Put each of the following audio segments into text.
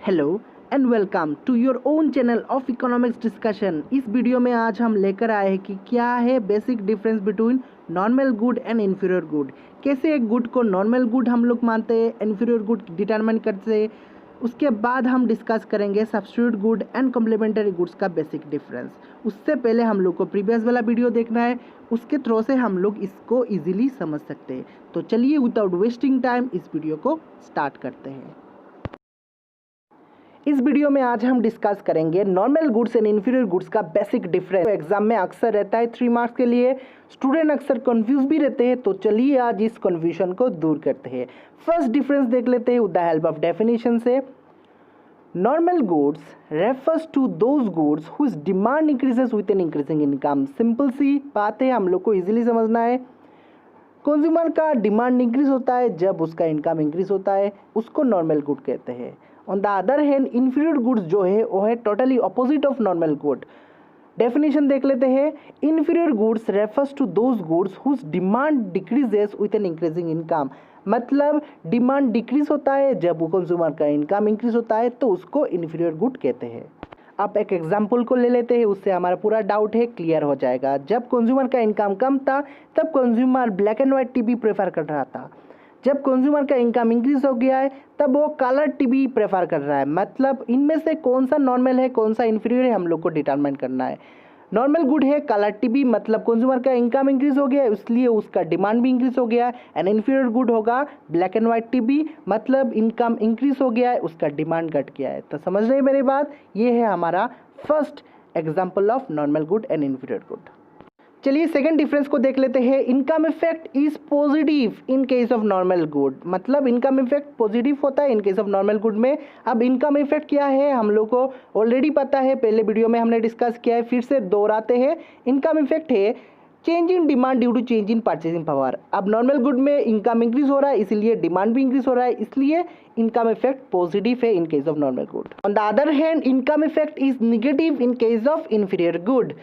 Hello and welcome to your own channel of economics discussion. इस video में आज हम लेकर आए हैं कि क्या है basic difference between normal good and inferior good. कैसे एक गुड को नॉर्मल गुड हम लोग मानते हैं, इन्फीरियर गुड डिटरमाइन करते हैं। उसके बाद हम डिस्कस करेंगे substitute good and complementary goods का बेसिक डिफरेंस। उससे पहले हम लोग को प्रीवियस वाला वीडियो देखना है, उसके थ्रू से हम लोग इसको ईजिली समझ सकते हैं। तो चलिए विदाउट वेस्टिंग टाइम इस वीडियो को स्टार्ट करते हैं। इस वीडियो में आज हम डिस्कस करेंगे normal goods and inferior goods का बेसिक डिफरेंस। एग्जाम में अक्सर रहता है 3 मार्क्स के लिए, स्टूडेंट अक्सर कंफ्यूज भी रहते हैं। तो चलिए आज इस कंफ्यूजन को दूर करते हैं। फर्स्ट डिफरेंस देख लेते हैं with the help of definition से। Normal goods refers to those goods whose demand increases with an increasing income. Simple सी बात है, हम लोग को इजीली समझना है। कंज्यूमर का डिमांड इंक्रीज होता है जब उसका इनकम इंक्रीज होता है, उसको नॉर्मल गुड कहते हैं। On the other hand inferior goods जो है वो है totally opposite of normal good. Definition देख लेते हैं। Inferior goods refers to those goods whose demand decreases with an increasing income. मतलब डिमांड डिक्रीज होता है जब वो कंज्यूमर का इनकम इंक्रीज होता है, तो उसको इन्फीरियर गुड कहते हैं। आप एक एग्जाम्पल को ले लेते हैं, उससे हमारा पूरा डाउट है क्लियर हो जाएगा। जब कंज्यूमर का इनकम कम था तब consumer black and white TV prefer कर रहा था। जब कंज्यूमर का इनकम इंक्रीज हो गया है तब वो कलर टीवी प्रेफर कर रहा है। मतलब इनमें से कौन सा नॉर्मल है कौन सा इन्फीरियर है हम लोग को डिटरमाइन करना है। नॉर्मल गुड है कलर टीवी, मतलब कंज्यूमर का इनकम इंक्रीज हो गया है इसलिए उसका डिमांड भी इंक्रीज हो गया है। एंड इन्फीरियर गुड होगा ब्लैक एंड वाइट टीवी, मतलब इनकम इंक्रीज हो गया है उसका डिमांड घट गया है। तो समझ रहे हैं मेरी बात। ये है हमारा first example of normal good and inferior good. चलिए सेकंड डिफरेंस को देख लेते हैं। Income effect is positive in case of normal good. मतलब इनकम इफेक्ट पॉजिटिव होता है in case of normal good में। अब इनकम इफेक्ट क्या है हम लोग को ऑलरेडी पता है, पहले वीडियो में हमने डिस्कस किया है, फिर से दोहराते हैं। इनकम इफेक्ट है change in demand due to change in purchasing power. अब नॉर्मल गुड में इनकम इंक्रीज हो रहा है इसलिए डिमांड भी इंक्रीज हो रहा है, इसलिए इनकम इफेक्ट पॉजिटिव है in case of normal good. On the other hand income effect is negative in case of inferior good.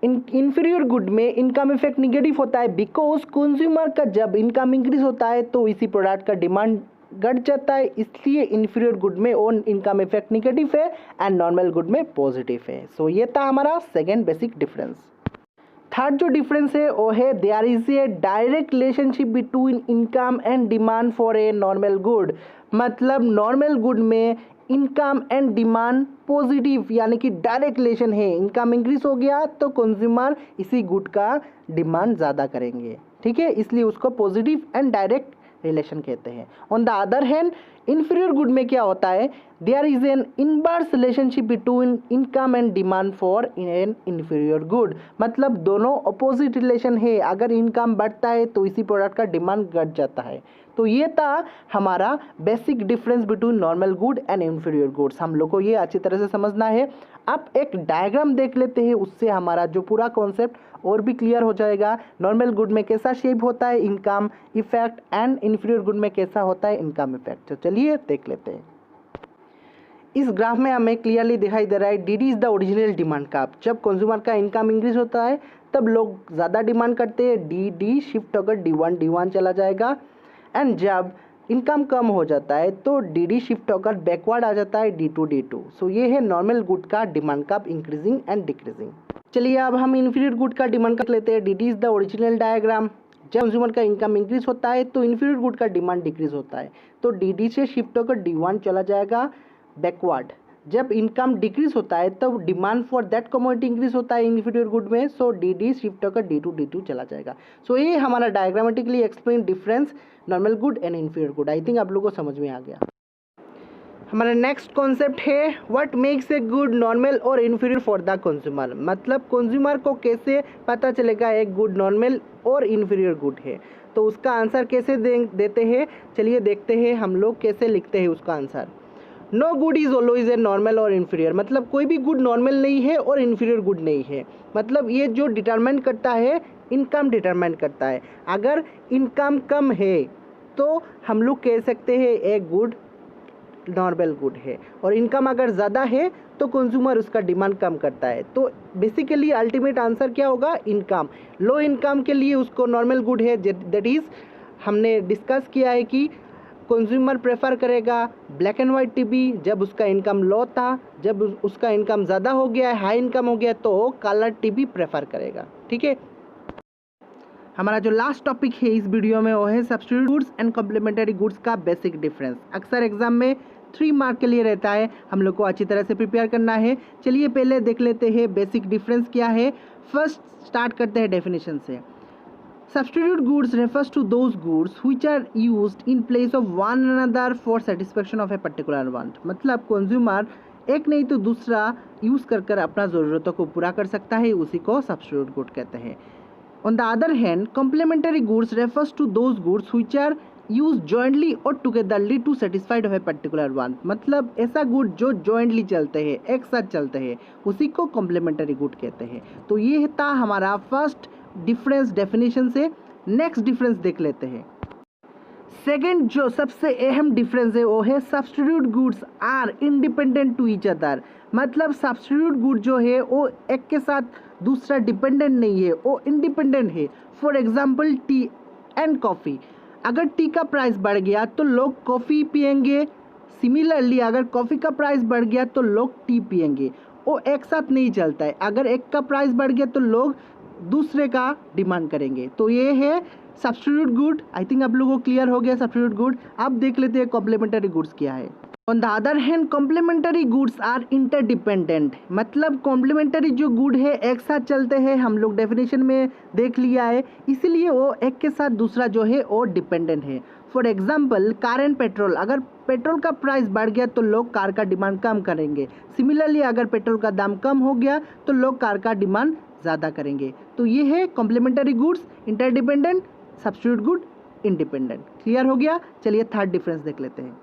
Inferior good में इनकम इफेक्ट निगेटिव होता है बिकॉज कंज्यूमर का जब इनकम इंक्रीज होता है तो इसी प्रोडक्ट का डिमांड घट जाता है, इसलिए इन्फीरियर गुड में ओन इनकम इफेक्ट निगेटिव है एंड नॉर्मल गुड में पॉजिटिव है। सो ये था हमारा सेकेंड बेसिक डिफरेंस। थर्ड जो डिफरेंस है वो है there is a direct relationship between income and demand for a normal good. मतलब नॉर्मल गुड में इनकम एंड डिमांड पॉजिटिव यानी कि डायरेक्ट रिलेशन है। इनकम इंक्रीज हो गया तो कंज्यूमर इसी गुड का डिमांड ज़्यादा करेंगे, ठीक है, इसलिए उसको पॉजिटिव एंड डायरेक्ट रिलेशन कहते हैं। On the other hand inferior good में क्या होता है, there is an inverse relationship between income and demand for an inferior good. मतलब दोनों अपोजिट रिलेशन है, अगर इनकम बढ़ता है तो इसी प्रोडक्ट का डिमांड घट जाता है। तो ये था हमारा basic difference between normal good and inferior goods. हम लोग को ये अच्छी तरह से समझना है। अब एक डायग्राम देख लेते हैं, उससे हमारा जो पूरा कॉन्सेप्ट और भी क्लियर हो जाएगा। नॉर्मल गुड में कैसा शेप होता है income effect and inferior good में कैसा होता है इनकम इफेक्ट। तो चलिए देख लेते हैं। इस ग्राफ में हमें क्लियरली दिखाई दे रहा है D is the original demand curve. जब कंज्यूमर का इनकम इंक्रीज होता है तब लोग ज़्यादा डिमांड करते हैं, डी शिफ्ट होकर D1 चला जाएगा। एंड जब इनकम कम हो जाता है तो डी शिफ्ट होकर बैकवर्ड आ जाता है D2। सो ये है नॉर्मल गुड का demand curve increasing and decreasing. चलिए अब हम इन्फीरियर गुड का डिमांड कर्व लेते हैं। D is the original diagram. जब कंज्यूमर का इनकम इंक्रीज होता है तो इन्फीरियर गुड का डिमांड डिक्रीज होता है, तो डी से शिफ्ट होकर D1 चला जाएगा बैकवर्ड। जब इनकम डिक्रीज होता है तब demand for that commodity increase होता है इन्फीरियर गुड में, सो डी शिफ्ट होकर D2 चला जाएगा। सो ये हमारा diagrammatically explain difference normal good and inferior good. I think आप लोगों को समझ में आ गया। हमारा नेक्स्ट कॉन्सेप्ट है what makes a good normal और इन्फीरियर फॉर द कंज्यूमर। मतलब कंज्यूमर को कैसे पता चलेगा एक गुड नॉर्मल और इन्फीरियर गुड है, तो उसका आंसर कैसे देते हैं। चलिए देखते हैं हम लोग कैसे लिखते हैं उसका answer. No good is always a normal और इन्फीरियर। मतलब कोई भी गुड नॉर्मल नहीं है और इन्फीरियर गुड नहीं है। मतलब ये जो डिटरमाइन करता है इनकम डिटरमाइन करता है। अगर इनकम कम है तो हम लोग कह सकते हैं एक गुड नॉर्मल गुड है, और इनकम अगर ज़्यादा है तो कंज्यूमर उसका डिमांड कम करता है। तो बेसिकली अल्टीमेट आंसर क्या होगा, इनकम। लो इनकम के लिए उसको नॉर्मल गुड है, दैट इज़ हमने डिस्कस किया है कि कंज्यूमर प्रेफर करेगा ब्लैक एंड वाइट टीवी, जब उसका इनकम लो था, जब उसका इनकम ज़्यादा हो गया है, हाई इनकम हो गया, तो वो कलर टीवी प्रेफर करेगा। ठीक है, हमारा जो लास्ट टॉपिक है इस वीडियो में वो है substitute goods and complementary goods का बेसिक डिफरेंस। अक्सर एग्जाम में 3 मार्क के लिए रहता है, हम लोग को अच्छी तरह से प्रिपेयर करना है। चलिए पहले देख लेते हैं बेसिक डिफरेंस क्या है। फर्स्ट स्टार्ट करते हैं डेफिनेशन से। Substitute goods refers to those goods which are used in place of one another for satisfaction of a particular want। मतलब कंज्यूमर एक नहीं तो दूसरा यूज़ कर कर अपना ज़रूरतों को पूरा कर सकता है, उसी को सब्स्टिट्यूट गुड कहते हैं। On the other hand, complementary goods refers to those goods which are used jointly or togetherly to satisfy of a particular want। मतलब ऐसा गुड जो जॉइंटली चलते हैं, एक साथ चलते हैं, उसी को कॉम्प्लीमेंट्री गुड कहते हैं। तो ये था हमारा फर्स्ट डिफरेंस डेफिनेशन से। नेक्स्ट डिफरेंस देख लेते हैं। सेकेंड जो सबसे अहम डिफरेंस है वो है substitute goods are independent to each other. मतलब सब्स्टिट्यूट गुड जो है वो एक के साथ दूसरा डिपेंडेंट नहीं है, वो इंडिपेंडेंट है। For example T and coffee, अगर टी का प्राइस बढ़ गया तो लोग कॉफ़ी पियेंगे, सिमिलरली अगर कॉफ़ी का प्राइस बढ़ गया तो लोग टी पियेंगे। वो एक साथ नहीं चलता है, अगर एक का प्राइस बढ़ गया तो लोग दूसरे का डिमांड करेंगे। तो ये है सब्स्टिट्यूट गुड। आई थिंक आप लोगों को क्लियर हो गया सब्स्टिट्यूट गुड। अब देख लेते हैं कॉम्प्लीमेंट्री गुड्स क्या है। On the other hand complementary goods are interdependent. मतलब कॉम्प्लीमेंट्री जो गुड है एक साथ चलते हैं, हम लोग डेफिनेशन में देख लिया है, इसीलिए वो एक के साथ दूसरा जो है वो डिपेंडेंट है। For example car and petrol, अगर पेट्रोल का प्राइस बढ़ गया तो लोग कार का डिमांड कम करेंगे। सिमिलरली अगर पेट्रोल का दाम कम हो गया तो लोग कार का डिमांड ज़्यादा करेंगे। तो ये है complementary goods interdependent, substitute good independent. Clear हो गया। चलिए थर्ड डिफरेंस देख लेते हैं।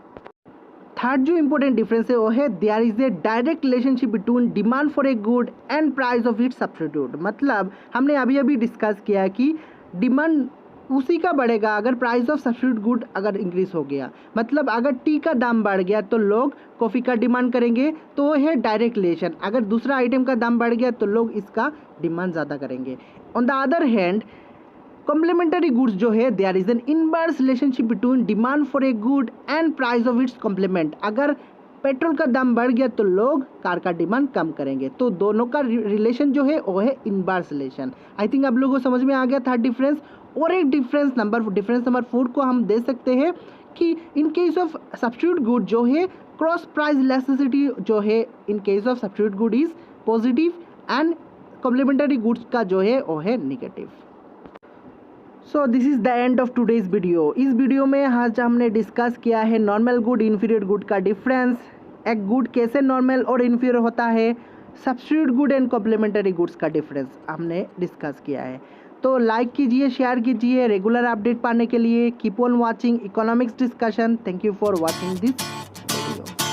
थर्ड जो इंपॉर्टेंट डिफरेंस है वो है there is a direct relationship between demand for a good and price of its substitute. मतलब हमने अभी अभी डिस्कस किया कि डिमांड उसी का बढ़ेगा अगर प्राइस ऑफ सब्स्टिट्यूट गुड अगर इंक्रीज हो गया। मतलब अगर टी का दाम बढ़ गया तो लोग कॉफ़ी का डिमांड करेंगे, तो वो है डायरेक्ट रिलेशन। अगर दूसरा आइटम का दाम बढ़ गया तो लोग इसका डिमांड ज़्यादा करेंगे। On the other hand complementary goods जो है there is an inverse relationship between demand for a good and price of its complement. अगर पेट्रोल का दाम बढ़ गया तो लोग कार का डिमांड कम करेंगे। तो दोनों का रिलेशन जो है वो है इनवर्स रिलेशन। आई थिंक आप लोगों को समझ में आ गया थर्ड डिफरेंस। और एक डिफरेंस नंबर 4 को हम दे सकते हैं कि in case of substitute good जो है क्रॉस प्राइस इलास्टिसिटी जो है in case of substitute good is positive and complementary goods का जो है वो है negative. So this is the end of today's video. इस वीडियो में आज हमने डिस्कस किया है नॉर्मल गुड इन्फीरियर गुड का डिफरेंस, एक गुड कैसे नॉर्मल और इन्फीरियर होता है, substitute good and complementary goods का डिफरेंस हमने डिस्कस किया है। तो लाइक कीजिए, शेयर कीजिए रेगुलर अपडेट पाने के लिए। Keep on watching economics discussion. Thank you for watching this video.